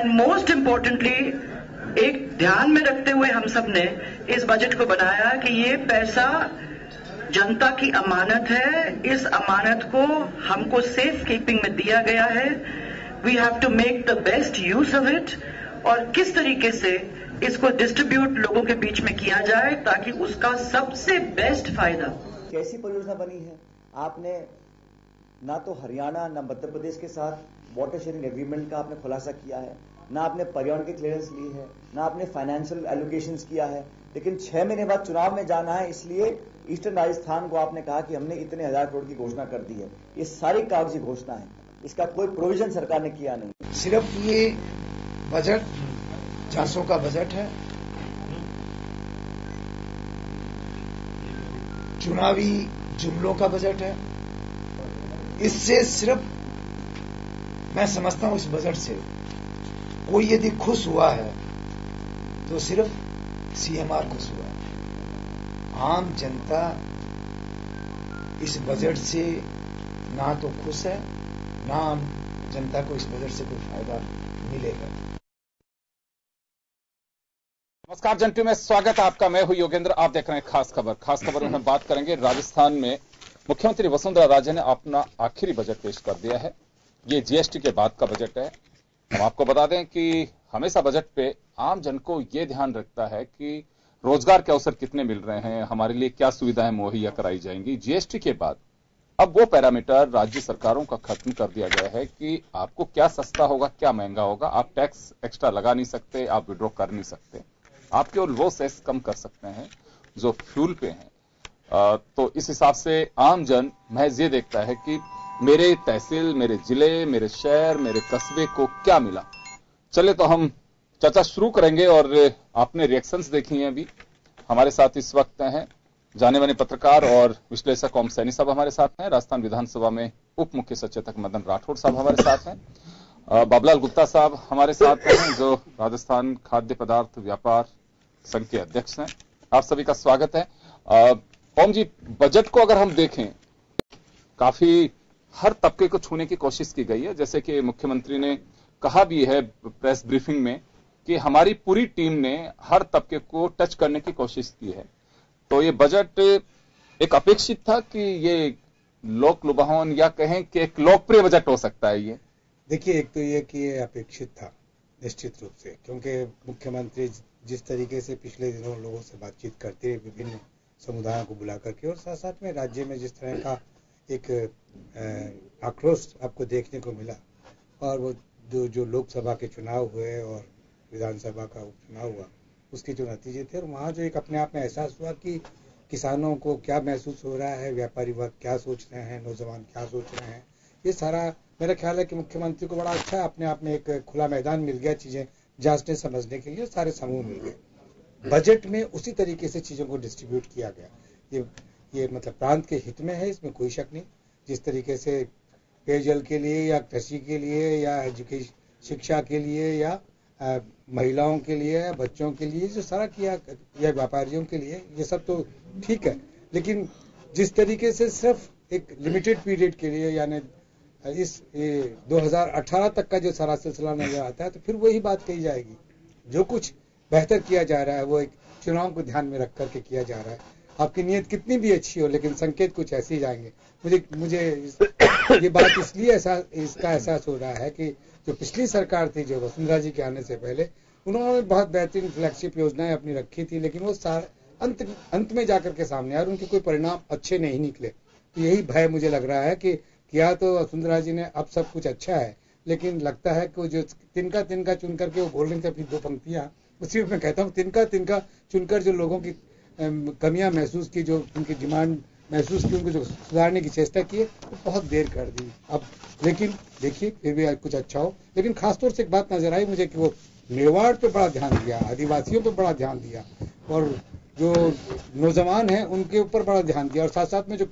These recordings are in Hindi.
एंड मोस्ट इम्पोर्टेंटली एक ध्यान में रखते हुए हम सब ने इस बजट को बनाया कि ये पैसा जनता की अमानत है, इस अमानत को हमको सेफ कीपिंग में दिया गया है। We have to make the best use of it और किस तरीके से इसको डिस्ट्रीब्यूट लोगों के बीच में किया जाए ताकि उसका सबसे बेस्ट फायदा। कैसी परियोजना बनी है? आपने ना तो हरियाणा ना मध्य प्रदेश के साथ वाटर शेयरिंग एग्रीमेंट का आपने खुलासा किया है, ना आपने पर्यावरण की क्लियरेंस ली है, ना आपने फाइनेंशियल एलोकेशंस किया है, लेकिन 6 महीने बाद चुनाव में जाना है, इसलिए ईस्टर्न राजस्थान को आपने कहा कि हमने इतने 1000 करोड़ की घोषणा कर दी है। ये सारी कागजी घोषणा है, इसका कोई प्रोविजन सरकार ने किया नहीं। सिर्फ ये बजट झांसों का बजट है, चुनावी जुमलों का बजट है। इससे सिर्फ मैं समझता हूं इस बजट से कोई यदि खुश हुआ है तो सिर्फ सीएमआर खुश हुआ है। आम जनता इस बजट से ना तो खुश है, ना आम जनता को इस बजट से कोई फायदा मिलेगा। नमस्कार जंटू में स्वागत है आपका। मैं हूं योगेंद्र, आप देख रहे हैं खास खबर। खास खबर में हम बात करेंगे राजस्थान में मुख्यमंत्री वसुंधरा राजे ने अपना आखिरी बजट पेश कर दिया है। ये जीएसटी के बाद का बजट है। हम आपको बता दें कि हमेशा बजट पे आम जन को ये ध्यान रखता है कि रोजगार के अवसर कितने मिल रहे हैं, हमारे लिए क्या सुविधाएं मुहैया कराई जाएंगी। जीएसटी के बाद अब वो पैरामीटर राज्य सरकारों का खत्म कर दिया गया है कि आपको क्या सस्ता होगा, क्या महंगा होगा। आप टैक्स एक्स्ट्रा लगा नहीं सकते, आप विड्रॉ कर नहीं सकते, आप केवल वो सेस कम कर सकते हैं जो फ्यूल पे हैं। तो इस हिसाब से आम जन महज ये देखता है कि मेरे तहसील, मेरे जिले, मेरे शहर, मेरे कस्बे को क्या मिला। चले तो हम चर्चा शुरू करेंगे और आपने रिएक्शंस देखी हैं। अभी हमारे साथ इस वक्त हैं जाने माने पत्रकार और विश्लेषक ओम सैनी साहब हमारे साथ हैं। राजस्थान विधानसभा में उप मुख्य सचेतक मदन राठौड़ साहब हमारे साथ हैं। बाबूलाल गुप्ता साहब हमारे साथ हैं जो राजस्थान खाद्य पदार्थ व्यापार संघ के अध्यक्ष हैं। आप सभी का स्वागत है। ओम जी, बजट को अगर हम देखें, काफी हर तबके को छूने की कोशिश की गई है। जैसे कि मुख्यमंत्री ने कहा भी है प्रेस ब्रीफिंग में कि हमारी पूरी टीम ने हर तबके को टच करने की कोशिश की है। तो ये बजट एक अपेक्षित था कि ये लोक लुभावन या कहें कि एक लोकप्रिय बजट हो सकता है। ये देखिए, एक तो ये कि ये अपेक्षित था निश्चित रूप से, क्योंकि मुख्यमंत्री जिस तरीके से पिछले दिनों लोगों से बातचीत करते हुए विभिन्न समुदायों को बुला करके और साथ साथ में राज्य में जिस तरह का एक आक्रोश आपको देखने को मिला, और वो जो लोकसभा के चुनाव हुए और विधानसभा का उपचुनाव हुआ, उसके जो नतीजे थे, और वहाँ जो एक अपने आप में एहसास हुआ कि किसानों को क्या महसूस हो रहा है, व्यापारी वर्ग क्या सोच रहे हैं, नौजवान क्या सोच रहे हैं, ये सारा मेरा ख्याल है कि मुख्यमंत्री को बड़ा अच्छा अपने आप में एक खुला मैदान मिल गया चीजें जांचने समझने के लिए, सारे समूह मिल गए। बजट में उसी तरीके से चीजों को डिस्ट्रीब्यूट किया गया। ये मतलब प्रांत के हित में है, इसमें कोई शक नहीं। जिस तरीके से पेयजल के लिए या कृषि के लिए या एजुकेशन शिक्षा के लिए या महिलाओं के लिए या बच्चों के लिए जो सारा किया या व्यापारियों के लिए, ये सब तो ठीक है, लेकिन जिस तरीके से सिर्फ एक लिमिटेड पीरियड के लिए यानी इस 2018 तक का जो सारा सिलसिला नजर आता है, तो फिर वही बात कही जाएगी। जो कुछ बेहतर किया जा रहा है वो एक चुनाव को ध्यान में रख करके किया जा रहा है। आपकी नीयत कितनी भी अच्छी हो, लेकिन संकेत कुछ ऐसे ही जाएंगे। मुझे ये बात इसलिए इसका एहसास हो रहा है कि जो पिछली सरकार थी, जो वसुंधरा जी के आने से पहले, उन्होंने बहुत बेहतरीन फ्लैगशिप योजनाएं अपनी रखी थी, लेकिन वो अंत में जाकर के सामने और उनके कोई परिणाम अच्छे नहीं निकले। तो यही भय मुझे लग रहा है कि किया तो वसुंधरा जी ने अब सब कुछ अच्छा है, लेकिन लगता है कि जो तिनका चुन करके वो बोल रही थी अपनी 2 पंक्तियां, उसी में कहता हूँ तिनका चुनकर जो लोगों की कमियां महसूस की, जो उनकी डिमांड महसूस की, उनको जो सुधारने की चेष्टा की, तो बहुत देर कर दी अब। लेकिन देखिए फिर भी कुछ अच्छा हो। लेकिन खासतौर से एक बात नजर आई मुझे कि वो मेवाड़ पे बड़ा ध्यान दिया, आदिवासियों पे बड़ा ध्यान दिया, और जो नौजवान हैं उनके ऊपर बड़ा ध्यान दिया, और साथ साथ में जो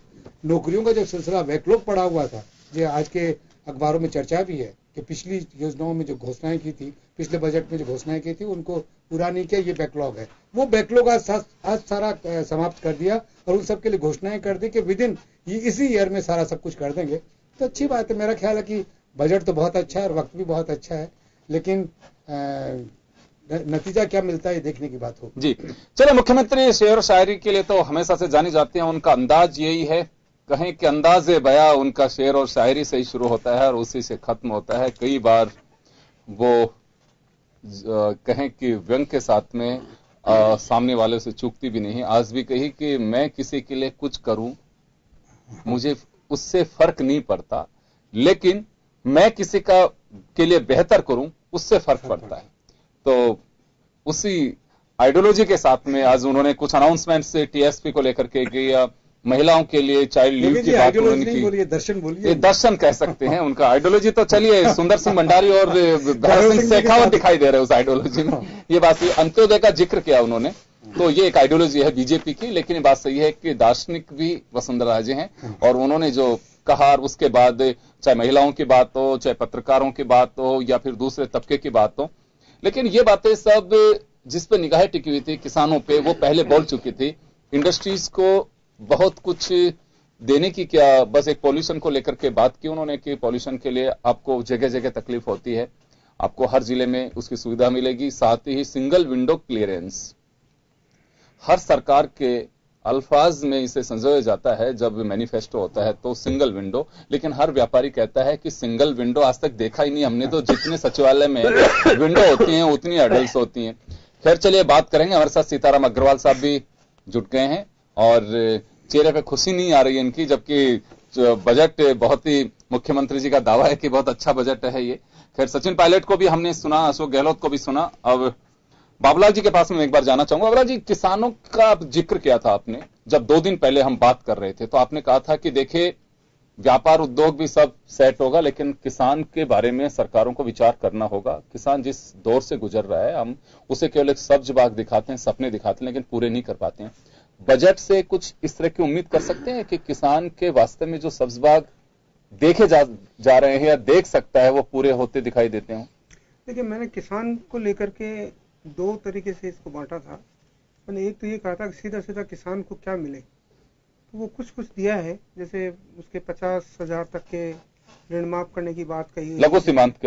नौकरियों का जो सिलसिला बैकलॉग पड़ा हुआ था, जो आज के अखबारों में चर्चा भी है कि पिछली योजनाओं में जो घोषणाएं की थी, पिछले बजट में जो घोषणाएं की थी, उनको पूरा नहीं किया, ये बैकलॉग है। वो बैकलॉग आज सारा समाप्त कर दिया और उन सबके लिए घोषणाएं कर दी कि विदिन इसी ईयर में सारा सब कुछ कर देंगे। तो अच्छी बात है। मेरा ख्याल है कि बजट तो बहुत अच्छा है और वक्त भी बहुत अच्छा है, लेकिन नतीजा क्या मिलता है ये देखने की बात हो। जी चलो, मुख्यमंत्री शेर और शायरी के लिए तो हमेशा से जानी जाते हैं, उनका अंदाज यही है, कहें कि अंदाज़े बयां उनका शेर और शायरी से ही शुरू होता है और उसी से खत्म होता है। कई बार वो कहें कि व्यंग के साथ में सामने वाले से चूकती भी नहीं। आज भी कही कि मैं किसी के लिए कुछ करूं मुझे उससे फर्क नहीं पड़ता, लेकिन मैं किसी का के लिए बेहतर करूं उससे फर्क पड़ता है। तो उसी आइडियोलॉजी के साथ में आज उन्होंने कुछ अनाउंसमेंट्स टीएसपी को लेकर के किया, महिलाओं के लिए चाइल्ड लीव की बात उन्होंने की। दर्शन बोलिए, ये दर्शन कह सकते हैं उनका। आइडियोलॉजी तो चलिए सुंदर सिंह भंडारी और भरत सिंह शेखावत दिखाई दे रहे हैं उस आइडियोलॉजी में। ये बात, अंत्योदय का जिक्र किया उन्होंने, तो ये एक आइडियोलॉजी है बीजेपी की। लेकिन ये बात सही है कि दार्शनिक भी वसुंधरा राजे हैं और उन्होंने जो कहा, उसके बाद चाहे महिलाओं की बात हो, चाहे पत्रकारों की बात हो या फिर दूसरे तबके की बात हो, लेकिन ये बातें सब जिस पे निगाहें टिकी हुई थी किसानों पे, वो पहले बोल चुकी थी। इंडस्ट्रीज को बहुत कुछ देने की क्या, बस एक पॉल्यूशन को लेकर के बात की उन्होंने कि पॉल्यूशन के लिए आपको जगह जगह तकलीफ होती है, आपको हर जिले में उसकी सुविधा मिलेगी। साथ ही सिंगल विंडो क्लियरेंस, हर सरकार के अल्फाज में इसे संजोया जाता है जब मैनिफेस्टो होता है तो सिंगल विंडो, लेकिन हर व्यापारी कहता है कि सिंगल विंडो आज तक देखा ही नहीं हमने, तो जितने सचिवालय में विंडो होती हैं उतनी हर्डल्स होती हैं। खैर चलिए बात करेंगे, हमारे साथ सीताराम अग्रवाल साहब भी जुट गए हैं और चेहरे पे खुशी नहीं आ रही है इनकी, जबकि बजट बहुत ही, मुख्यमंत्री जी का दावा है कि बहुत अच्छा बजट है ये। खैर सचिन पायलट को भी हमने सुना, अशोक गहलोत को भी सुना। अब बाबूलाल जी के पास में एक बार जाना चाहूंगा। बाबूलाल जी, किसानों का जिक्र किया था आपने, जब 2 दिन पहले हम बात कर रहे थे तो आपने कहा था कि देखिए व्यापार उद्योग भी सब सेट होगा, लेकिन किसान के बारे में सरकारों को विचार करना होगा। किसान जिस दौर से गुजर रहा है, हम उसे केवल एक सब्ज बाग दिखाते हैं, सपने दिखाते हैं, लेकिन पूरे नहीं कर पाते हैं। बजट से कुछ इस तरह की उम्मीद कर सकते हैं कि किसान के वास्ते में जो सब्ज बाग देखे जा रहे हैं या देख सकता है वो पूरे होते दिखाई देते हैं? देखिए, मैंने किसान को लेकर के 2 तरीके से इसको बांटा था। मैंने एक तो ये कहा था कि सीधा सीधा किसान को क्या मिले, तो वो कुछ दिया है। जैसे उसके 50,000 तक के ऋण माफ करने की बात कही, लघु सीमांत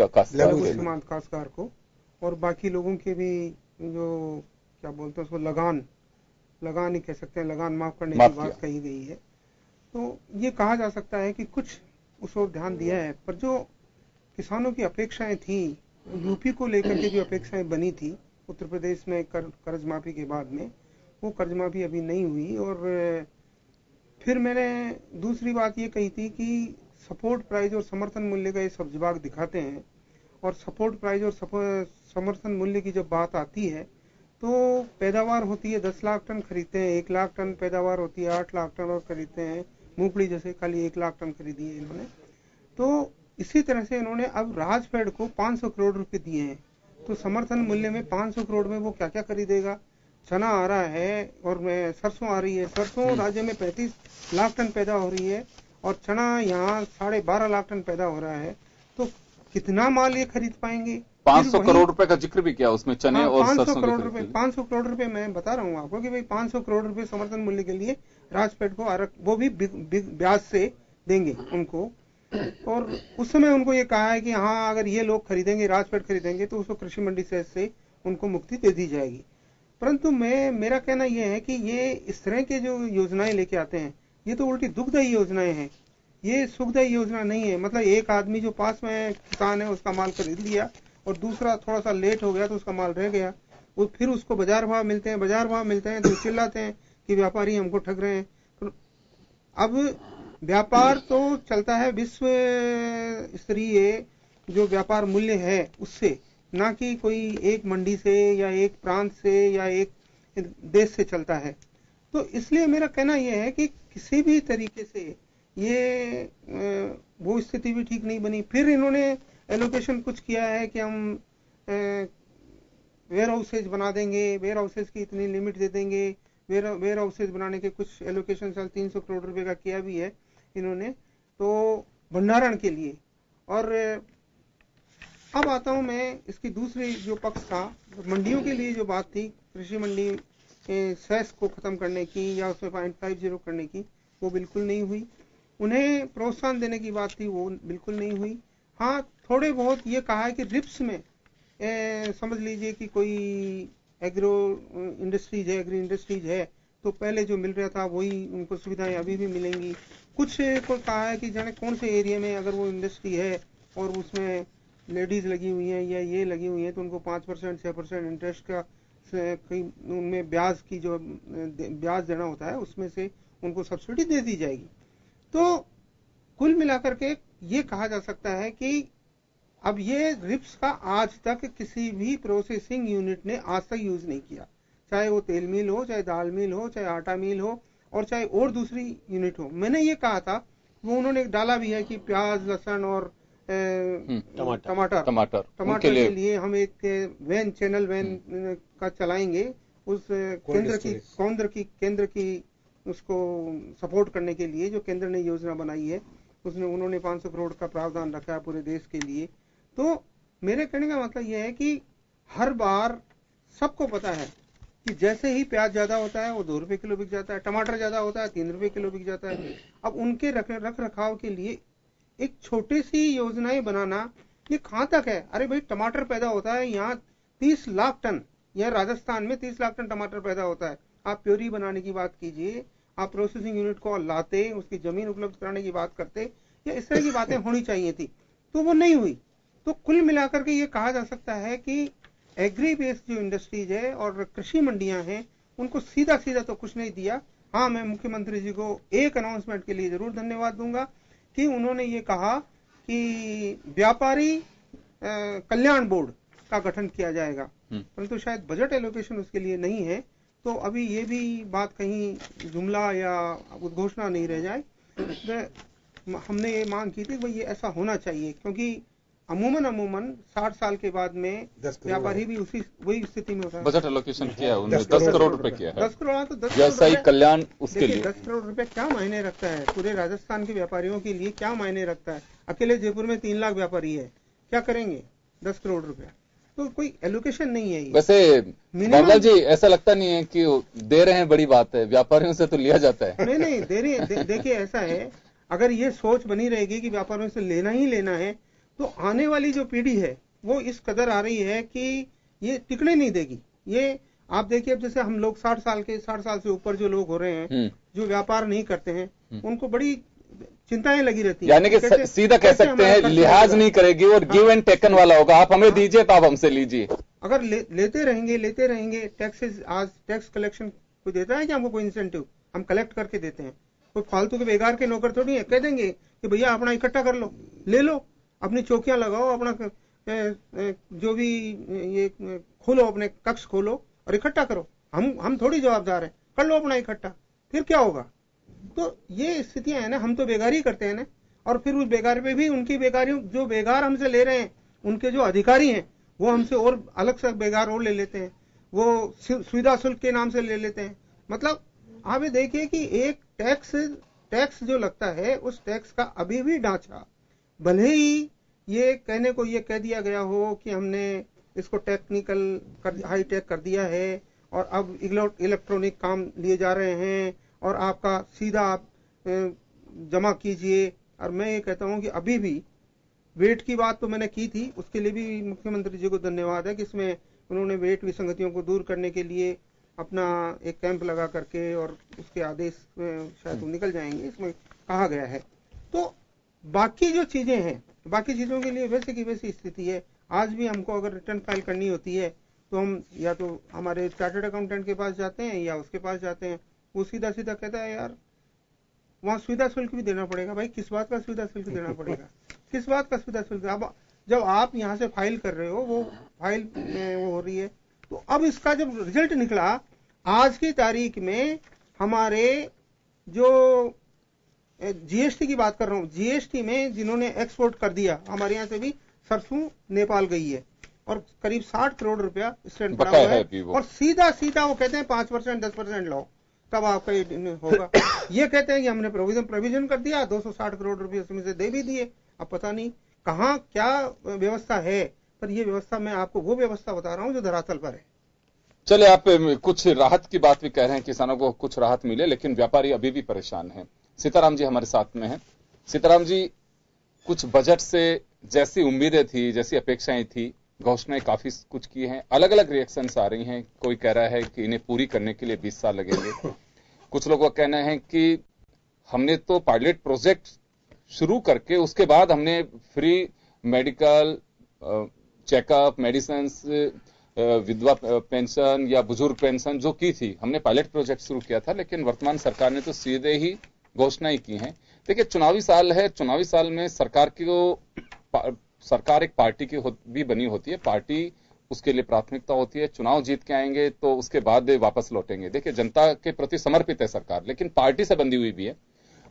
काश्तकार को, और बाकी लोगों के भी जो क्या बोलते हैं उसको लगान ही कह सकते हैं, लगान माफ करने की बात कही गई है। तो ये कहा जा सकता है कि कुछ उस ओर ध्यान दिया है, पर जो किसानों की अपेक्षाएं थी, यूपी को लेकर के जो अपेक्षाएं बनी थी उत्तर प्रदेश में कर्ज माफी के बाद में, वो कर्ज माफी अभी नहीं हुई। और फिर मैंने दूसरी बात ये कही थी कि सपोर्ट प्राइस और समर्थन मूल्य का ये सब्ज बाग दिखाते हैं, और सपोर्ट प्राइस और समर्थन मूल्य की जब बात आती है तो पैदावार होती है 10 लाख टन, खरीदते हैं 1 लाख टन, पैदावार होती है 8 लाख टन और खरीदते हैं मूंगफली जैसे खाली 1 लाख टन खरीदी है इन्होंने। तो इसी तरह से इन्होंने अब राजफेड को 500 करोड़ रुपए दिए हैं, तो समर्थन मूल्य में 500 करोड़ में वो क्या क्या खरीदेगा। चना आ रहा है और सरसों आ रही है, सरसों राज्य में 35 लाख टन पैदा हो रही है और चना यहाँ 12.5 लाख टन पैदा हो रहा है, तो कितना माल ये खरीद पाएंगे। 500 करोड़ रुपए का जिक्र भी किया उसमें, चने और सरसों 500 करोड़ रुपए मैं बता रहा हूँ आपको कि भाई 500 करोड़ रुपए समर्थन मूल्य के लिए राजफेड को वो भी ब्याज से देंगे उनको। और उस समय उनको ये कहा है कि हाँ, अगर ये लोग खरीदेंगे, राजफेड खरीदेंगे, तो उसको कृषि मंडी से उनको मुक्ति दे दी जाएगी। परंतु मेरा कहना यह है कि ये इस तरह के जो योजनाएं लेके आते हैं, ये तो उल्टी दुखदायी योजनाएं हैं, ये सुखदायी योजना नहीं है। मतलब एक आदमी जो पास में किसान है उसका माल खरीद लिया और दूसरा थोड़ा सा लेट हो गया तो उसका माल रह गया, वो फिर उसको बाजार भाव मिलते हैं तो चिल्लाते हैं कि व्यापारी हमको ठग रहे हैं। तो अब व्यापार तो चलता है विश्व स्तरीय जो व्यापार मूल्य है उससे, ना कि कोई एक मंडी से या एक प्रांत से या एक देश से चलता है। तो इसलिए मेरा कहना यह है कि किसी भी तरीके से ये वो स्थिति भी ठीक नहीं बनी। फिर इन्होंने एलोकेशन कुछ किया है कि हम वेयर हाउसेज बना देंगे, वेयर हाउसेज की इतनी लिमिट दे देंगे, वेयर हाउसेज बनाने के कुछ एलोकेशन 300 करोड़ रुपए का किया भी है इन्होंने, तो भंडारण के लिए। और अब आता हूं मैं इसकी दूसरी जो पक्ष था, मंडियों के लिए जो बात थी, कृषि मंडी सेस को खत्म करने की या उसमें 0.50 करने की, वो बिल्कुल नहीं हुई। उन्हें प्रोत्साहन देने की बात थी, वो बिल्कुल नहीं हुई। हाँ, थोड़े बहुत ये कहा है कि रिप्स में समझ लीजिए कि कोई एग्री इंडस्ट्रीज है तो पहले जो मिल रहा था वही उनको सुविधाएं अभी भी मिलेंगी। कुछ को कहा है कि जाने कौन से एरिया में अगर वो इंडस्ट्री है और उसमें लेडीज लगी हुई हैं या ये लगी हुई हैं तो उनको 5% 6% इंटरेस्ट का कहीं उनमें ब्याज की जो ब्याज देना होता है उसमें से उनको सब्सिडी दे दी जाएगी। तो कुल मिलाकर के ये कहा जा सकता है कि अब ये रिप्स का आज तक किसी भी प्रोसेसिंग यूनिट ने आज तक यूज नहीं किया, चाहे वो तेल मिल हो, चाहे दाल मिल हो, चाहे आटा मिल हो और चाहे और दूसरी यूनिट हो। मैंने ये कहा था, वो उन्होंने डाला भी है कि प्याज, लहसुन और टमाटर के लिए हम एक वैन, चैनल वैन का चलाएंगे उस केंद्र की उसको सपोर्ट करने के लिए जो केंद्र ने योजना बनाई है। उसने उन्होंने 500 करोड़ का प्रावधान रखा है पूरे देश के लिए। तो मेरे कहने का मतलब यह है कि हर बार सबको पता है कि जैसे ही प्याज ज्यादा होता है वो 2 रुपए किलो बिक जाता है, टमाटर ज्यादा होता है 3 रुपए किलो बिक जाता है। अब उनके रख रखाव के लिए एक छोटी सी योजनाएं बनाना ये कहां तक है? अरे भाई, टमाटर पैदा होता है यहाँ 30 लाख टन, यह राजस्थान में 30 लाख टन टमाटर पैदा होता है। आप प्योरी बनाने की बात कीजिए, आप प्रोसेसिंग यूनिट को लाते, उसकी जमीन उपलब्ध कराने की बात करते, या इस तरह की बातें होनी चाहिए थी, तो वो नहीं हुई। तो कुल मिलाकर के ये कहा जा सकता है कि एग्री बेस्ड जो इंडस्ट्रीज है और कृषि मंडियां हैं उनको सीधा सीधा तो कुछ नहीं दिया। हाँ, मैं मुख्यमंत्री जी को एक अनाउंसमेंट के लिए जरूर धन्यवाद दूंगा कि उन्होंने ये कहा कि व्यापारी कल्याण बोर्ड का गठन किया जाएगा, परंतु शायद बजट एलोकेशन उसके लिए नहीं है। तो अभी ये भी बात कहीं जुमला या उद्घोषणा नहीं रह जाए। तो हमने ये मांग की थी कि ये ऐसा होना चाहिए, क्योंकि अमूमन 60 साल के बाद में व्यापारी भी वही स्थिति में होता है। बजट एलोकेशन किया है उन्होंने 10 करोड़ रुपए किया है। 10 करोड़ तो 10 व्यवसायिक कल्याण उसके लिए 10 करोड़ रुपए क्या मायने रखता है? पूरे राजस्थान के व्यापारियों के लिए क्या मायने रखता है? अकेले जयपुर में 3 लाख व्यापारी है, क्या करेंगे 10 करोड़ रुपया? तो कोई एलोकेशन नहीं है। वैसे बाबूलाल जी, ऐसा लगता नहीं है कि दे रहे हैं बड़ी बात है, व्यापारियों से तो लिया जाता है। नहीं दे रही है। देखिए, ऐसा है, अगर ये सोच बनी रहेगी कि व्यापारियों से लेना ही लेना है तो आने वाली जो पीढ़ी है वो इस कदर आ रही है कि ये टिकने नहीं देगी। ये आप देखिए, अब जैसे हम लोग 60 साल से ऊपर जो लोग हो रहे हैं जो व्यापार नहीं करते हैं उनको बड़ी चिंताएं लगी रहती है। यानी कि सीधा कह सकते हैं लिहाज नहीं करेगी और गिव एंड टेकन वाला होगा, आप हमें दीजिए तो आप हमसे लीजिए। अगर लेते रहेंगे टैक्सेस, आज टैक्स कलेक्शन कोई देता है कि हमको कोई इंसेंटिव? हम कलेक्ट करके देते हैं। कोई फालतू के बेकार के नौकर थोड़ी है, कह देंगे कि भैया अपना इकट्ठा कर लो, ले लो, अपनी चौकियां लगाओ, अपना जो भी ये खोलो, अपने कक्ष खोलो और इकट्ठा करो। हम थोड़ी जवाबदार हैं, कर लो अपना इकट्ठा, फिर क्या होगा? तो ये स्थितियां है ना, हम तो बेगारी करते हैं ना, और फिर उस बेगारी पे भी उनकी बेगारी, जो बेगार हमसे ले रहे हैं उनके जो अधिकारी हैं वो हमसे और अलग से बेगार और ले लेते हैं, वो सुविधा शुल्क के नाम से ले लेते हैं। मतलब आप ये देखिए कि एक टैक्स जो लगता है उस टैक्स का अभी भी ढांचा, भले ही ये कहने को ये कह दिया गया हो कि हमने इसको हाई टेक कर दिया है और अब इलेक्ट्रॉनिक काम लिए जा रहे हैं और आपका सीधा आप जमा कीजिए। और मैं ये कहता हूं कि अभी भी वेट की बात तो मैंने की थी, उसके लिए भी मुख्यमंत्री जी को धन्यवाद है कि इसमें उन्होंने वेट विसंगतियों को दूर करने के लिए अपना एक कैंप लगा करके और उसके आदेश शायद वो निकल जाएंगे, इसमें कहा गया है। तो बाकी जो चीजें हैं, बाकी चीजों के लिए वैसे की वैसी स्थिति है। आज भी हमको अगर रिटर्न फाइल करनी होती है तो हम या तो हमारे चार्टर्ड अकाउंटेंट के पास जाते हैं या उसके पास जाते हैं, वो सीधा कहता है यार वहां सुविधा शुल्क भी देना पड़ेगा। भाई, किस बात का सुविधा शुल्क देना पड़ेगा? किस बात का सुविधा शुल्क? अब जब आप यहाँ से फाइल कर रहे हो, वो फाइल वो हो रही है, तो अब इसका जब रिजल्ट निकला आज की तारीख में, हमारे जो जीएसटी की बात कर रहा हूँ, जीएसटी में जिन्होंने एक्सपोर्ट कर दिया, हमारे यहाँ से भी सरसों नेपाल गई है और करीब 60 करोड़ रुपया स्टैंड पड़ा हुआ है, और सीधा वो कहते हैं 5% 10% लो तब आपका ये होगा। ये कहते हैं कि हमने प्रोविजन कर दिया, 260 करोड़ रुपये उसमें से दे भी दिए। अब पता नहीं कहाँ क्या व्यवस्था है, पर ये व्यवस्था, मैं आपको वो व्यवस्था बता रहा हूँ जो धरातल पर है। चले, आप कुछ राहत की बात भी कह रहे हैं, किसानों को कुछ राहत मिले, लेकिन व्यापारी अभी भी परेशान हैं। सीताराम जी हमारे साथ में हैं। सीताराम जी, कुछ बजट से जैसी उम्मीदें थी, जैसी अपेक्षाएं थी, घोषणाएं काफी कुछ की हैं, अलग अलग रिएक्शंस आ रही हैं। कोई कह रहा है कि इन्हें पूरी करने के लिए 20 साल लगेंगे, कुछ लोगों का कहना है कि हमने तो पायलट प्रोजेक्ट शुरू करके उसके बाद हमने फ्री मेडिकल चेकअप, मेडिसिन, विधवा पेंशन या बुजुर्ग पेंशन जो की थी, हमने पायलट प्रोजेक्ट शुरू किया था, लेकिन वर्तमान सरकार ने तो सीधे ही घोषणाएं की हैं। देखिए, चुनावी साल है, चुनावी साल में सरकार एक पार्टी की भी बनी होती है, पार्टी उसके लिए प्राथमिकता होती है। चुनाव जीत के आएंगे तो उसके बाद वापस लौटेंगे। देखिए, जनता के प्रति समर्पित है सरकार, लेकिन पार्टी से बंधी हुई भी है।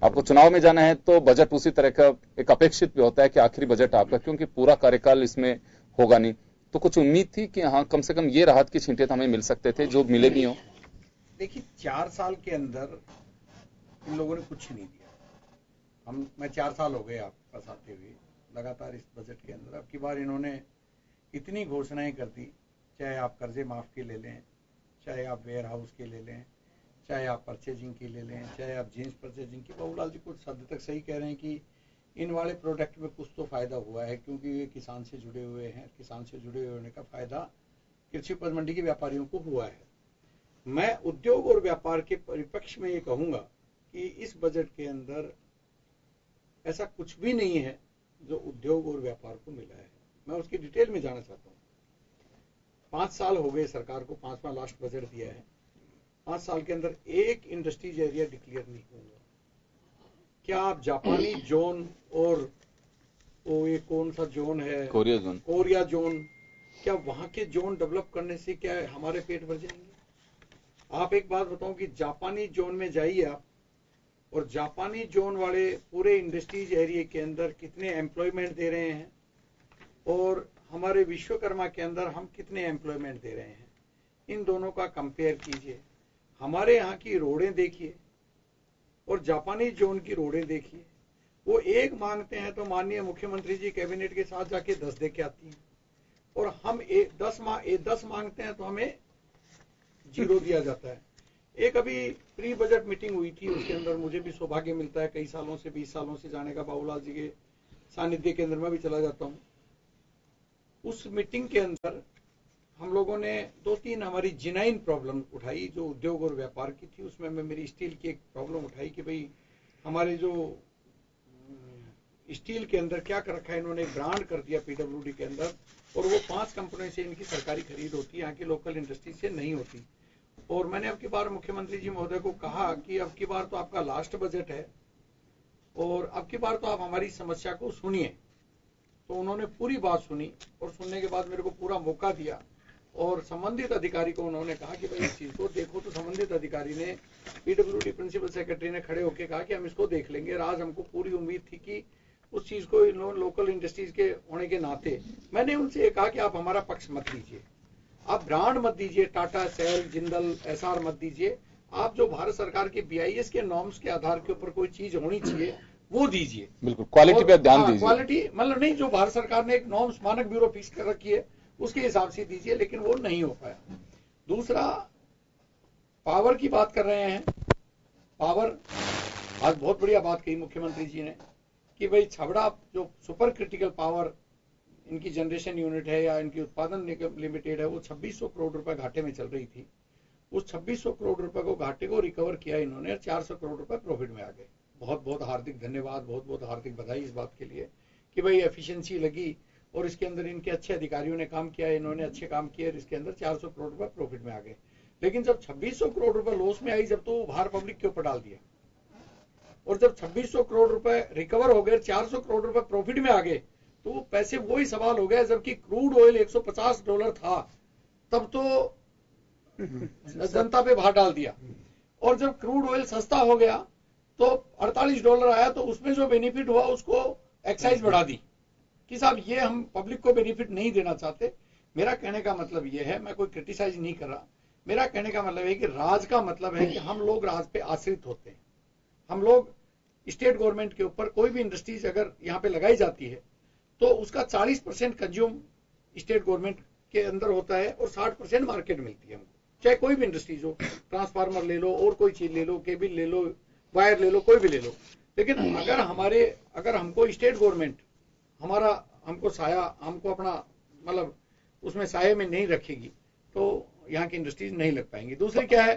आपको चुनाव में जाना है तो बजट उसी तरह का एक अपेक्षित भी होता है कि आखिरी बजट आपका, क्योंकि पूरा कार्यकाल इसमें होगा नहीं। तो कुछ उम्मीद थी कि हाँ, कम से कम ये राहत की छींटे तो हमें मिल सकते थे, जो मिले भी हो। देखिए, 4 साल के अंदर इन लोगों ने कुछ नहीं दिया। मैं 4 साल हो गए आपके पास आते हुए लगातार इस बजट के अंदर। अब की बार इन्होंने इतनी घोषणाएं कर दी, चाहे आप कर्जे माफ के ले लें, चाहे आप वेयर हाउस के ले लें, चाहे आप परचेजिंग की ले लें, चाहे आप जीन्स परचेजिंग की। बाबूलाल जी कुछ हद तक सही कह रहे हैं कि इन वाले प्रोडक्ट में कुछ तो फायदा हुआ है, क्योंकि ये किसान से जुड़े हुए हैं। किसान से जुड़े होने का फायदा कृषि उपज मंडी के व्यापारियों को हुआ है। मैं उद्योग और व्यापार के परिप्रेक्ष्य में ये कहूंगा कि इस बजट के अंदर ऐसा कुछ भी नहीं है जो उद्योग और व्यापार को मिला है। मैं उसकी डिटेल में जाना चाहता हूँ। 5 साल हो गए सरकार को, 5वां लास्ट बजट दिया है। 5 साल के अंदर एक इंडस्ट्रीज एरिया डिक्लेयर नहीं हुआ। क्या आप जापानी जोन और वो ये कौन सा जोन है, कोरिया जोन, क्या वहां के जोन डेवलप करने से क्या हमारे पेट भर जाएंगे? आप एक बात बताओ कि जापानी जोन में जाइए आप, और जापानी जोन वाले पूरे इंडस्ट्रीज एरिया के अंदर कितने एम्प्लॉयमेंट दे रहे हैं, और हमारे विश्वकर्मा के अंदर हम कितने एम्प्लॉयमेंट दे रहे हैं। इन दोनों का कंपेयर कीजिए। हमारे यहाँ की रोडें देखिए और जापानी जोन की रोडें देखिए। वो एक मांगते हैं तो माननीय मुख्यमंत्री जी कैबिनेट के साथ जाके 10 दे के आती हैं, और हम 10 मांगते हैं तो हमें 0 दिया जाता है। एक अभी प्री बजट मीटिंग हुई थी, उसके अंदर मुझे भी सौभाग्य मिलता है कई सालों से, 20 सालों से जाने का। बाबूलाल जी के सानिध्य के अंदर मैं भी चला जाता हूँ। उस मीटिंग के अंदर हम लोगों ने 2-3 हमारी जिनाइन प्रॉब्लम उठाई जो उद्योग और व्यापार की थी। उसमें मैं मेरी स्टील की एक प्रॉब्लम उठाई कि भाई हमारे जो स्टील के अंदर क्या कर रखा है इन्होंने, ब्रांड कर दिया पीडब्ल्यूडी के अंदर, और वो 5 कंपनियों से इनकी सरकारी खरीद होती है, यहाँ की लोकल इंडस्ट्री से नहीं होती। और मैंने अब की बार मुख्यमंत्री जी महोदय को कहा कि अब की बार तो आपका लास्ट बजट है और अब की बार तो आप हमारी समस्या को सुनिए। तो उन्होंने पूरी बात सुनी, और सुनने के बाद मेरे को पूरा मौका दिया, और संबंधित अधिकारी को उन्होंने कहा कि भाई इस चीज को देखो। तो संबंधित अधिकारी ने, पीडब्ल्यूडी प्रिंसिपल सेक्रेटरी ने खड़े होकर कहा कि हम इसको देख लेंगे। और आज हमको पूरी उम्मीद थी कि उस चीज को लोकल इंडस्ट्रीज के होने के नाते मैंने उनसे कहा कि आप हमारा पक्ष मत लीजिए, आप ब्रांड मत दीजिए, टाटा, सेल, जिंदल, एसआर मत दीजिए। आप जो भारत सरकार के बीआईएस के नॉर्म्स के आधार के ऊपर कोई चीज होनी चाहिए वो दीजिए। बिल्कुल क्वालिटी पे ध्यान दीजिए। क्वालिटी मतलब नहीं, जो भारत सरकार ने एक नॉर्म्स मानक ब्यूरो फिक्स कर रखी है उसके हिसाब से दीजिए, लेकिन वो नहीं हो पाया। दूसरा, पावर की बात कर रहे हैं। पावर, आज बहुत बढ़िया बात कही मुख्यमंत्री जी ने कि भाई छबड़ा जो सुपर क्रिटिकल पावर इनकी जनरेशन यूनिट है या इनकी उत्पादन निगम लिमिटेड है, वो 2600 करोड़ रुपए घाटे में चल रही थी। उस 2600 करोड़ रुपए को घाटे को रिकवर किया इन्होंने, 400 करोड़ रुपए प्रॉफिट में आ गए। बहुत बहुत हार्दिक धन्यवाद, बहुत बहुत हार्दिक बधाई इस बात के लिए कि भाई एफिशिएंसी लगी और इसके अंदर इनके अच्छे अधिकारियों ने काम किया, इन्होंने अच्छे काम किए और इसके अंदर 400 करोड़ रुपए प्रॉफिट में आ गए। लेकिन जब 2600 करोड़ रुपए लॉस में आई, जब तो भार पब्लिक के ऊपर डाल दिया, और जब 2600 करोड़ रुपए रिकवर हो गए, 400 करोड़ रुपए प्रॉफिट में आ गए, तो वो पैसे वही सवाल हो गया। जबकि क्रूड ऑयल $150 था तब तो जनता पे भार डाल दिया, और जब क्रूड ऑयल सस्ता हो गया तो $48 आया, तो उसमें जो बेनिफिट हुआ उसको एक्साइज बढ़ा दी कि साहब ये हम पब्लिक को बेनिफिट नहीं देना चाहते। मेरा कहने का मतलब ये है, मैं कोई क्रिटिसाइज नहीं कर रहा, मेरा कहने का मतलब है कि राज का मतलब है कि हम लोग राज पे आश्रित होते हैं। हम लोग स्टेट गवर्नमेंट के ऊपर कोई भी इंडस्ट्रीज अगर यहाँ पे लगाई जाती है तो उसका 40% कंज्यूम स्टेट गवर्नमेंट के अंदर होता है और 60% मार्केट मिलती है हमको। चाहे कोई भी इंडस्ट्रीज हो, ट्रांसफार्मर ले लो और कोई चीज ले लो, केबल ले लो, वायर ले लो, कोई भी ले लो। लेकिन अगर हमको स्टेट गवर्नमेंट हमको साया, हमको अपना मतलब उसमें साये में नहीं रखेगी तो यहाँ की इंडस्ट्रीज नहीं लग पाएंगी। दूसरी क्या है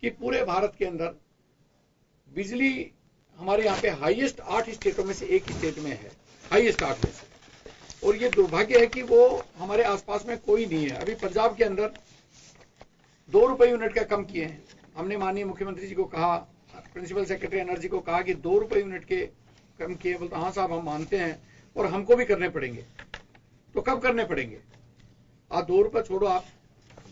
कि पूरे भारत के अंदर बिजली हमारे यहाँ पे हाईएस्ट 8 स्टेटों में से एक ही स्टेट में है, हाईएस्ट 8 में से, और ये दुर्भाग्य है कि वो हमारे आसपास में कोई नहीं है। अभी पंजाब के अंदर 2 रुपए यूनिट का कम किए हैं। हमने माननीय मुख्यमंत्री जी को कहा, प्रिंसिपल सेक्रेटरी एनर्जी को कहा कि 2 रुपए यूनिट के कम किए। बोलते हाँ साहब हम मानते हैं और हमको भी करने पड़ेंगे। तो कब करने पड़ेंगे? आप 2 रुपए छोड़ो, आप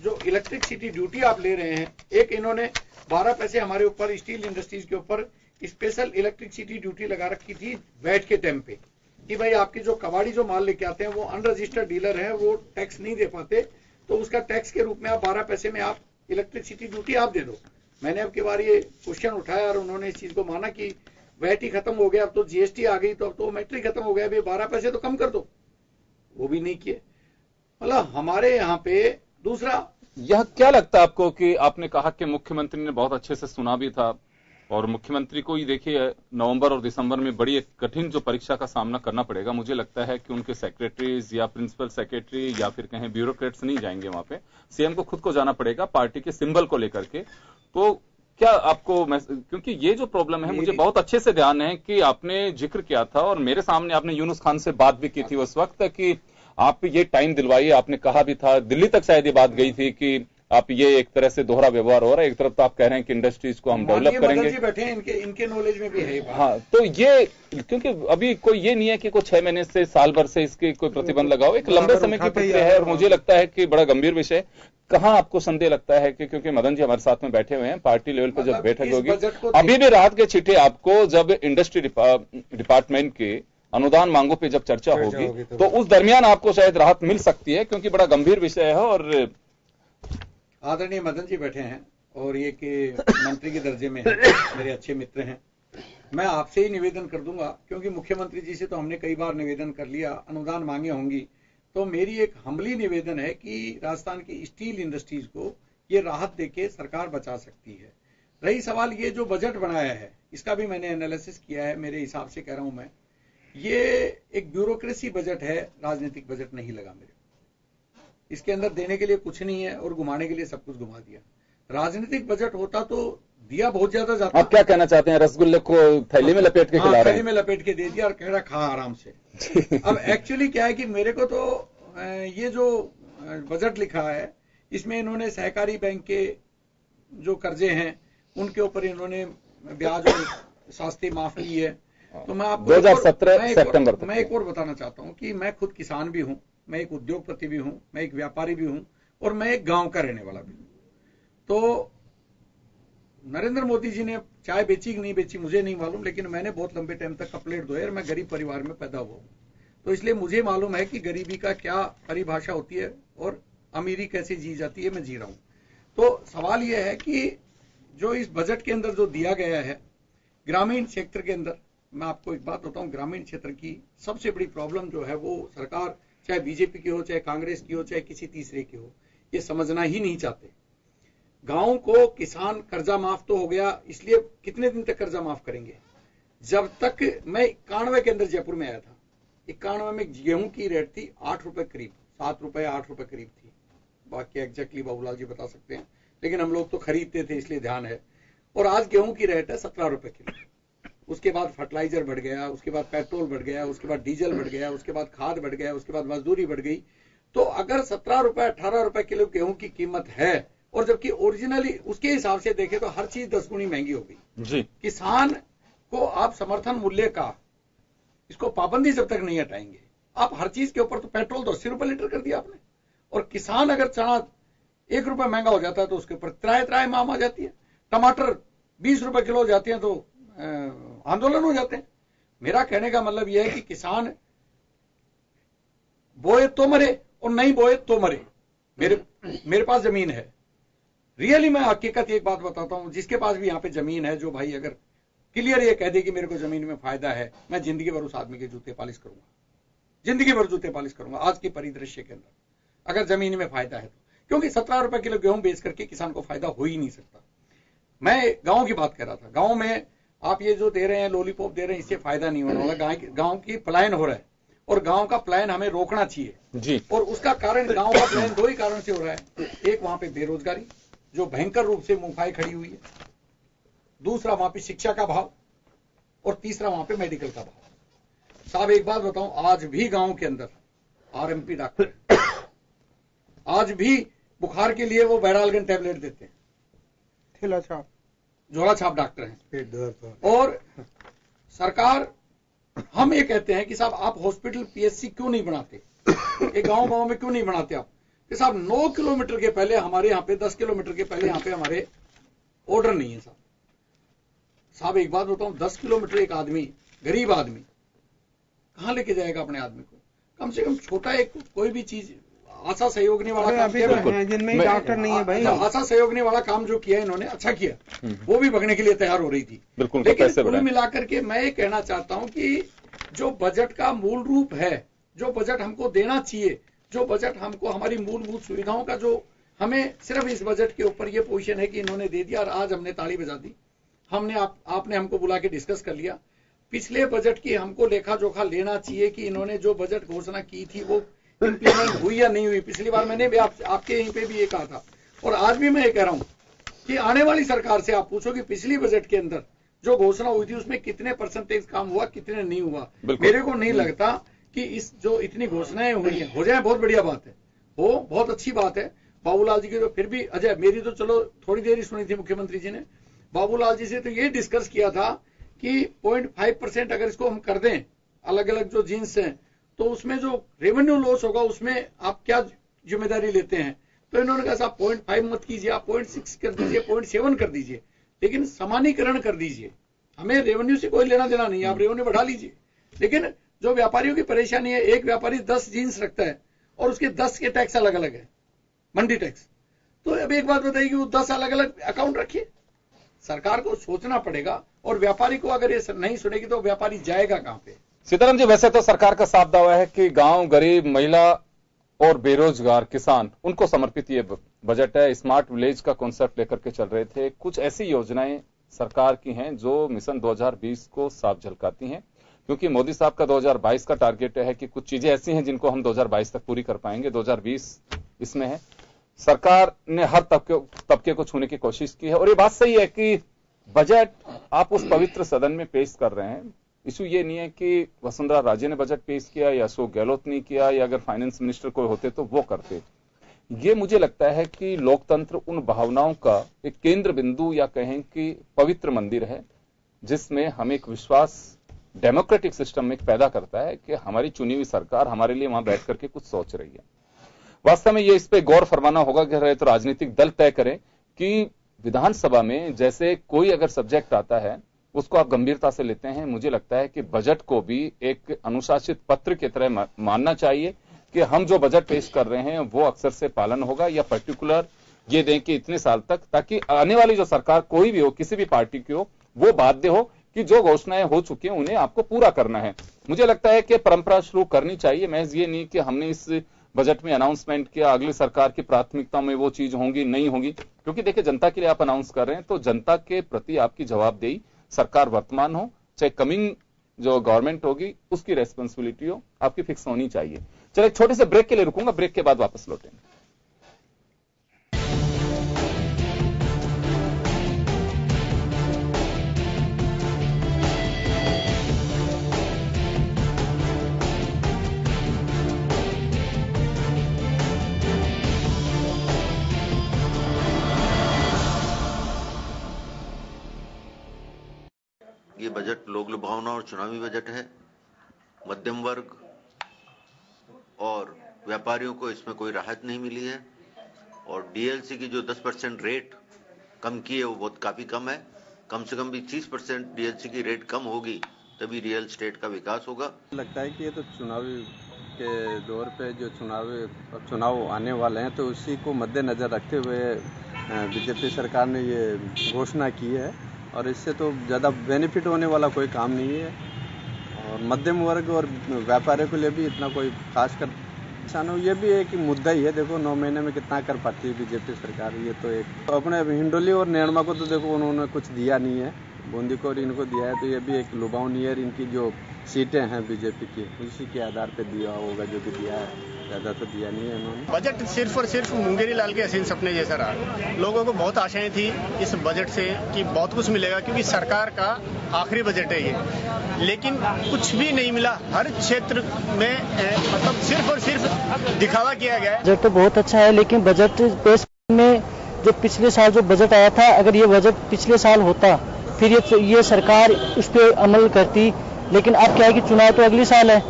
जो इलेक्ट्रिसिटी ड्यूटी आप ले रहे हैं, एक इन्होंने 12 पैसे हमारे ऊपर स्टील इंडस्ट्रीज के ऊपर स्पेशल इलेक्ट्रिसिटी ड्यूटी लगा रखी थी वैट के टाइम पे कि भाई आपके जो कबाड़ी जो माल लेके आते हैं वो अनरजिस्टर्ड डीलर है, वो टैक्स नहीं दे पाते, तो उसका टैक्स के रूप में आप 12 पैसे में आप इलेक्ट्रिसिटी ड्यूटी आप दे दो। मैंने अब की बार ये क्वेश्चन उठाया और उन्होंने इस चीज को माना कि वैट ही खत्म हो गया, अब तो जीएसटी आ गई, तो अब तो मैट्रिक खत्म हो गया, अभी 12 पैसे तो कम कर दो। वो भी नहीं किए। मतलब हमारे यहाँ पे दूसरा, यह क्या लगता है आपको कि आपने कहा कि मुख्यमंत्री ने बहुत अच्छे से सुना भी था, और मुख्यमंत्री को ही देखिए नवंबर और दिसंबर में बड़ी एक कठिन जो परीक्षा का सामना करना पड़ेगा। मुझे लगता है कि उनके सेक्रेटरीज या प्रिंसिपल सेक्रेटरी या फिर कहें ब्यूरोक्रेट्स नहीं जाएंगे वहां पे, सीएम को खुद को जाना पड़ेगा पार्टी के सिंबल को लेकर के। तो क्या आपको, क्योंकि ये जो प्रॉब्लम है मुझे बहुत अच्छे से ध्यान है कि आपने जिक्र किया था और मेरे सामने आपने यूनुस खान से बात भी की थी उस वक्त कि आप ये टाइम दिलवाइए। आपने कहा भी था, दिल्ली तक शायद ये बात गई थी कि आप ये एक तरह से दोहरा व्यवहार हो रहा है। एक तरफ तो आप कह रहे हैं कि इंडस्ट्रीज को हम डेवलप करेंगे, बैठे हैं, इनके नॉलेज में भी है। हाँ, तो ये क्योंकि अभी कोई ये नहीं है कि कोई 6 महीने से साल भर से इसके कोई प्रतिबंध लगाओ, एक लंबे समय की प्रक्रिया है और मुझे लगता है कि बड़ा गंभीर विषय। कहाँ आपको संदेह लगता है कि, क्योंकि मदन जी हमारे साथ में बैठे हुए हैं, पार्टी लेवल पर जब बैठक होगी, अभी भी राहत के छिटे आपको जब इंडस्ट्री डिपार्टमेंट के अनुदान मांगों पे जब चर्चा होगी तो उस दरमियान आपको शायद राहत मिल सकती है, क्योंकि बड़ा गंभीर विषय है। और आदरणीय मदन जी बैठे हैं और ये कि मंत्री के दर्जे में है, मेरे अच्छे मित्र हैं। मैं आपसे ही निवेदन कर दूंगा, क्योंकि मुख्यमंत्री जी से तो हमने कई बार निवेदन कर लिया, अनुदान मांगे होंगी, तो मेरी एक हम्बली निवेदन है कि राजस्थान की स्टील इंडस्ट्रीज को ये राहत देके सरकार बचा सकती है। रही सवाल ये जो बजट बनाया है, इसका भी मैंने एनालिसिस किया है, मेरे हिसाब से कह रहा हूं मैं, ये एक ब्यूरोक्रेसी बजट है, राजनीतिक बजट नहीं लगा मेरे। इसके अंदर देने के लिए कुछ नहीं है और घुमाने के लिए सब कुछ घुमा दिया। राजनीतिक बजट होता तो दिया बहुत ज्यादा जाता। आप क्या कहना चाहते हैं? रसगुल्ले को थैली में लपेट के खिला रहे हैं? थैली में लपेट के दे दिया और कह रहा खा आराम से। अब एक्चुअली क्या है कि मेरे को तो ये जो बजट लिखा है, इसमें इन्होंने सहकारी बैंक के जो कर्जे हैं उनके ऊपर इन्होंने ब्याज और शास्ती माफ की है। तो मैं आपको 2017 सितंबर तक मैं एक और बताना चाहता हूं कि मैं खुद किसान भी हूं, मैं एक उद्योगपति भी हूं, मैं एक व्यापारी भी हूं और मैं एक गांव का रहने वाला भी हूं। तो नरेंद्र मोदी जी ने चाय बेची कि नहीं बेची मुझे नहीं मालूम, लेकिन मैंने बहुत लंबे टाइम तक कपलेट धोए और मैं गरीब परिवार में पैदा हुआ हूं, तो इसलिए मुझे मालूम है कि गरीबी का क्या परिभाषा होती है और अमीरी कैसे जी जाती है, मैं जी रहा हूं। तो सवाल यह है कि जो इस बजट के अंदर जो दिया गया है ग्रामीण क्षेत्र के अंदर, मैं आपको एक बात बताऊं, ग्रामीण क्षेत्र की सबसे बड़ी प्रॉब्लम जो है वो सरकार, चाहे बीजेपी की हो, चाहे कांग्रेस की हो, चाहे किसी तीसरे की हो, ये समझना ही नहीं चाहते। गांव को किसान कर्जा माफ तो हो गया, इसलिए कितने दिन तक कर्जा माफ करेंगे? जब तक मैं 91 के अंदर जयपुर में आया था, 91 में गेहूं की रेट थी 8 रुपए करीब, 7 रुपए 8 रुपए करीब थी, बाकी एग्जैक्टली बाबूलाल जी बता सकते हैं, लेकिन हम लोग तो खरीदते थे इसलिए ध्यान है। और आज गेहूं की रेट है 17 रुपए किलो। उसके बाद फर्टिलाइजर बढ़ गया, उसके बाद पेट्रोल बढ़ गया, उसके बाद डीजल बढ़ गया, उसके बाद खाद बढ़ गया, उसके बाद मजदूरी बढ़ गई। तो अगर 17 रुपए 18 रुपए किलो गेहूं की कीमत है, और जबकि ओरिजिनली उसके हिसाब से देखें तो हर चीज 10 गुनी महंगी हो गई जी। किसान को आप समर्थन मूल्य का इसको पाबंदी जब तक नहीं हटाएंगे, आप हर चीज के ऊपर, तो पेट्रोल तो 80 रुपए लीटर कर दिया आपने, और किसान अगर चना 1 रुपए महंगा हो जाता है तो उसके ऊपर त्राय माम आ जाती है। टमाटर 20 रुपए किलो हो जाते हैं तो आंदोलन हो जाते हैं। मेरा कहने का मतलब यह है कि किसान बोए तो मरे और नहीं बोए तो मरे। मेरे पास जमीन है, रियली मैं हकीकत एक बात बताता हूं, जिसके पास भी यहां पे जमीन है, जो भाई अगर क्लियर ये कह दे कि मेरे को जमीन में फायदा है, मैं जिंदगी भर उस आदमी के जूते पालिश करूंगा, जिंदगी भर जूते पालिश करूंगा आज के परिदृश्य के अंदर, अगर जमीन में फायदा है तो। क्योंकि 17 रुपए किलो गेहूं बेच करके किसान को फायदा हो ही नहीं सकता। मैं गांव की बात कर रहा था, गांव में आप ये जो दे रहे हैं लॉलीपॉप दे रहे हैं, इससे फायदा नहीं होने वाला, गांव की पलायन हो रहा है और गांव का प्लान हमें रोकना चाहिए जी। और उसका कारण, गांव का प्लान दो ही कारण से हो रहा है। एक, वहां पे बेरोजगारी जो भयंकर रूप से मुंहफाई खड़ी हुई है, दूसरा वहां पे शिक्षा का भाव, और तीसरा वहां पे मेडिकल का भाव। साहब एक बात बताऊं, आज भी गांव के अंदर आरएमपी डॉक्टर, आज भी बुखार के लिए वो बैरालगन टैबलेट देते हैं, ठेला छाप, झोला छाप डॉक्टर हैं। पेट दर्द और सरकार, हम ये कहते हैं कि साहब आप हॉस्पिटल पीएचसी क्यों नहीं बनाते, ये गांव में क्यों नहीं बनाते आप, कि साहब 9 किलोमीटर के पहले हमारे यहाँ पे, 10 किलोमीटर के पहले यहाँ पे हमारे ऑर्डर नहीं है साहब। साहब एक बात बताऊं, 10 किलोमीटर एक आदमी, गरीब आदमी कहां लेके जाएगा अपने आदमी को? कम से कम छोटा एक कोई भी चीज, आशा सहयोगनी वाला काम किया है, जिनमें डॉक्टर नहीं है भाई। आशा सहयोगनी वाला काम जो किया इन्होंने, अच्छा किया, वो भी भगने के लिए तैयार हो रही थी। बिल्कुल। लेकिन कुल मिलाकर के मैं ये कहना चाहता हूं कि जो बजट का मूल रूप है, जो बजट हमको देना चाहिए, जो बजट हमको हमारी मूलभूत सुविधाओं का, जो हमें सिर्फ इस बजट के ऊपर ये पोजीशन है कि इन्होंने दे दिया और आज हमने ताली बजा दी। हमने आपने हमको बुला के डिस्कस कर लिया। पिछले बजट की हमको लेखा जोखा लेना चाहिए कि इन्होंने जो बजट घोषणा की थी वो इंप्लीमेंट हुई या नहीं हुई। पिछली बार मैंने भी आपके यहीं पे भी ये कहा था, और आज भी मैं ये कह रहा हूं कि आने वाली सरकार से आप पूछो कि पिछली बजट के अंदर जो घोषणा हुई थी उसमें कितने परसेंटेज काम हुआ, कितने नहीं हुआ। मेरे को नहीं लगता कि इस जो इतनी घोषणाएं हुई हैं, हो जाए बहुत बढ़िया बात है, हो बहुत अच्छी बात है। बाबूलाल जी की तो फिर भी, अजय मेरी तो चलो थोड़ी देर ही सुनी थी मुख्यमंत्री जी ने, बाबूलाल जी से तो ये डिस्कस किया था कि 0.5% अगर इसको हम कर दें, अलग अलग जो जीन्स हैं, तो उसमें जो रेवेन्यू लॉस होगा उसमें आप क्या जिम्मेदारी लेते हैं। तो इन्होंने कहा साहब 0.5 मत कीजिए, आप 0.6 कर दीजिए, 0.7 कर दीजिए, लेकिन समानीकरण कर दीजिए। हमें रेवेन्यू से कोई लेना देना नहीं है, आप रेवेन्यू बढ़ा लीजिए। लेकिन जो व्यापारियों की परेशानी है, एक व्यापारी 10 जीन्स रखता है और उसके 10 के टैक्स अलग अलग है, मंडी टैक्स। तो अब एक बात बताइए कि वो 10 अलग अलग अकाउंट रखिए। सरकार को सोचना पड़ेगा, और व्यापारी को अगर ये नहीं सुनेगी तो व्यापारी जाएगा कहां पे? सीताराम जी, वैसे तो सरकार का साफ दावा है कि गांव, गरीब, महिला और बेरोजगार किसान, उनको समर्पित ये बजट है। स्मार्ट विलेज का कॉन्सेप्ट लेकर के चल रहे थे। कुछ ऐसी योजनाएं सरकार की हैं जो मिशन 2020 को साफ झलकाती हैं, क्योंकि मोदी साहब का 2022 का टारगेट है कि कुछ चीजें ऐसी हैं जिनको हम 2022 तक पूरी कर पाएंगे। 2020 इसमें है। सरकार ने हर तबके को छूने की कोशिश की है, और ये बात सही है कि बजट आप उस पवित्र सदन में पेश कर रहे हैं। इशू ये नहीं है कि वसुंधरा राजे ने बजट पेश किया या अशोक गहलोत ने किया, या अगर फाइनेंस मिनिस्टर कोई होते तो वो करते। ये मुझे लगता है कि लोकतंत्र उन भावनाओं का एक केंद्र बिंदु, या कहें कि पवित्र मंदिर है, जिसमें हम एक विश्वास डेमोक्रेटिक सिस्टम में पैदा करता है कि हमारी चुनी हुई सरकार हमारे लिए वहां बैठ करके कुछ सोच रही है। वास्तव में ये इस पे गौर फरमाना होगा कि रहे तो राजनीतिक दल तय करें कि विधानसभा में जैसे कोई अगर सब्जेक्ट आता है उसको आप गंभीरता से लेते हैं। मुझे लगता है कि बजट को भी एक अनुशासित पत्र की तरह मानना चाहिए कि हम जो बजट पेश कर रहे हैं वो अक्सर से पालन होगा, या पर्टिकुलर ये दें कि इतने साल तक, ताकि आने वाली जो सरकार कोई भी हो, किसी भी पार्टी की हो, वो बाध्य हो कि जो घोषणाएं हो चुकी हैं उन्हें आपको पूरा करना है। मुझे लगता है कि परंपरा शुरू करनी चाहिए, महज ये नहीं कि हमने इस बजट में अनाउंसमेंट किया, अगली सरकार की प्राथमिकता में वो चीज होंगी नहीं होगी। क्योंकि देखिए, जनता के लिए आप अनाउंस कर रहे हैं तो जनता के प्रति आपकी जवाबदेही, सरकार वर्तमान हो चाहे कमिंग जो गवर्नमेंट होगी, उसकी रेस्पॉन्सिबिलिटी हो, आपकी फिक्स होनी चाहिए। चलो एक छोटे से ब्रेक के लिए रुकूंगा, ब्रेक के बाद वापस लौटेंगे। ये बजट लोक लुभावना और चुनावी बजट है। मध्यम वर्ग और व्यापारियों को इसमें कोई राहत नहीं मिली है, और डीएलसी की जो 10% रेट कम की है वो बहुत काफी कम है। कम से कम भी 30% डीएलसी की रेट कम होगी तभी रियल एस्टेट का विकास होगा। लगता है कि ये तो चुनावी के दौर पे जो चुनाव आने वाले हैं तो उसी को मद्देनजर रखते हुए बीजेपी सरकार ने ये घोषणा की है, और इससे तो ज़्यादा बेनिफिट होने वाला कोई काम नहीं है, और मध्यम वर्ग और व्यापारियों के लिए भी इतना कोई खास कर किसानों, ये भी एक मुद्दा ही है। देखो 9 महीने में कितना कर पाती है बीजेपी सरकार, ये तो एक तो अपने हिंडोली और नेरमा को तो देखो उन्होंने कुछ दिया नहीं है, बूंदी को और इनको दिया है, तो ये भी एक लुभावनीय इनकी जो सीटें हैं बीजेपी की, उसी के आधार पे दिया होगा, जो कि दिया है, ज़्यादा तो दिया नहीं है इन्होंने। बजट सिर्फ और सिर्फ मुंगेरी लाल के हसीन सपने जैसा रहा। लोगों को बहुत आशाएं थी इस बजट से कि बहुत कुछ मिलेगा, क्योंकि सरकार का आखिरी बजट है ये, लेकिन कुछ भी नहीं मिला। हर क्षेत्र में मतलब सिर्फ और सिर्फ दिखावा किया गया है। बजट तो बहुत अच्छा है, लेकिन बजट पेश में जो पिछले साल जो बजट आया था, अगर ये बजट पिछले साल होता फिर ये सरकार उस पर अमल करती, लेकिन अब क्या है कि चुनाव तो अगले साल है,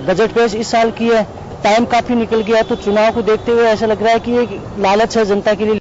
बजट पेश इस साल की है, टाइम काफी निकल गया, तो चुनाव को देखते हुए ऐसा लग रहा है कि एक लालच है जनता के लिए।